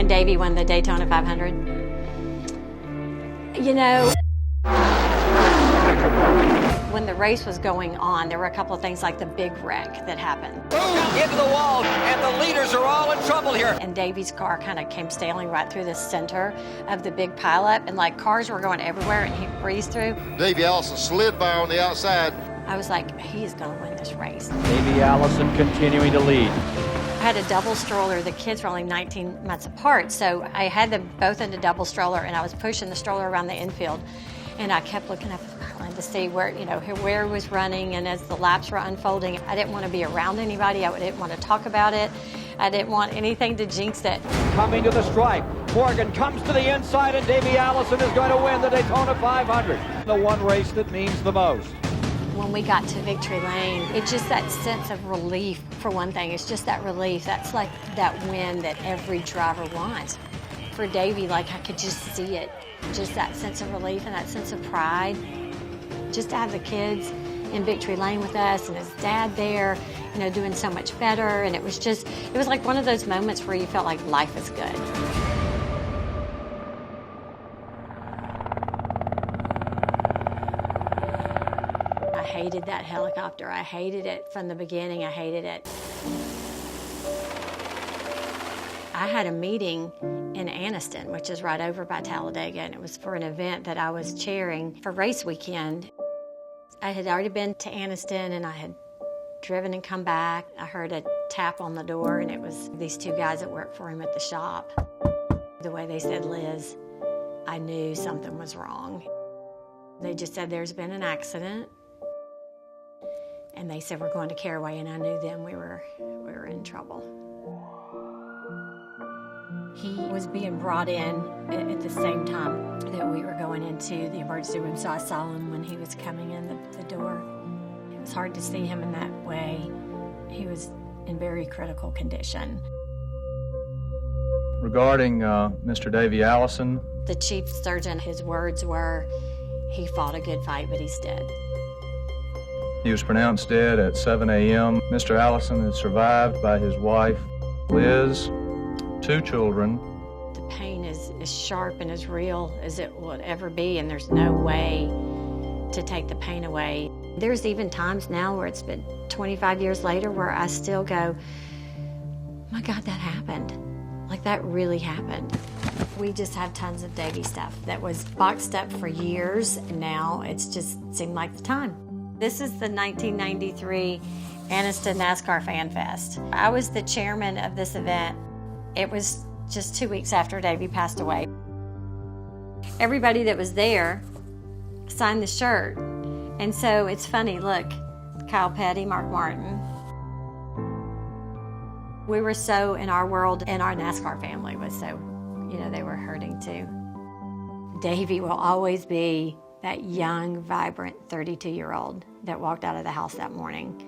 when Davey won the Daytona 500. You know, when the race was going on, there were a couple of things like the big wreck that happened. Boom! Into the wall, and the leaders are all in trouble here. And Davey's car kind of came sailing right through the center of the big pileup, and like cars were going everywhere, and he breezed through. Davey Allison slid by on the outside. I was like, he's going to win this race. Davey Allison continuing to lead. I had a double stroller. The kids were only 19 months apart, so I had them both in the double stroller, and I was pushing the stroller around the infield. And I kept looking up at the pylon to see where, where it was running, and as the laps were unfolding, I didn't want to be around anybody. I didn't want to talk about it. I didn't want anything to jinx it. Coming to the stripe, Morgan comes to the inside, and Davey Allison is going to win the Daytona 500. The one race that means the most. When we got to Victory Lane, it's just that sense of relief, for one thing. It's just that relief. That's like that win that every driver wants. For Davey, like I could just see it. Just that sense of relief and that sense of pride. Just to have the kids in Victory Lane with us and his dad there, doing so much better. And it was like one of those moments where you felt like life is good. I hated that helicopter. I hated it from the beginning. I hated it. I had a meeting in Anniston, which is right over by Talladega, and it was for an event that I was chairing for race weekend. I had already been to Anniston, and I had driven and come back. I heard a tap on the door, and it was these two guys that worked for him at the shop. The way they said, "Liz," I knew something was wrong. They just said, "There's been an accident." And they said, "We're going to Caraway," and I knew then we were in trouble. He was being brought in at the same time that we were going into the emergency room, so I saw him when he was coming in the door. It was hard to see him in that way. He was in very critical condition. Regarding Mr. Davey Allison, the chief surgeon, his words were, "He fought a good fight, but he's dead." he was pronounced dead at 7 a.m. Mr. Allison is survived by his wife, Liz, 2 children. The pain is as sharp and as real as it would ever be, and there's no way to take the pain away. There's even times now where it's been 25 years later where I still go, my God, that happened. Like, that really happened. We just have tons of Davey stuff that was boxed up for years, and now it's just seemed like the time. This is the 1993 Anniston NASCAR Fan Fest. I was the chairman of this event. It was just 2 weeks after Davey passed away. Everybody that was there signed the shirt. And so it's funny, look, Kyle Petty, Mark Martin. We were so in our world, and our NASCAR family was so, they were hurting too. Davey will always be that young, vibrant 32-year-old that walked out of the house that morning.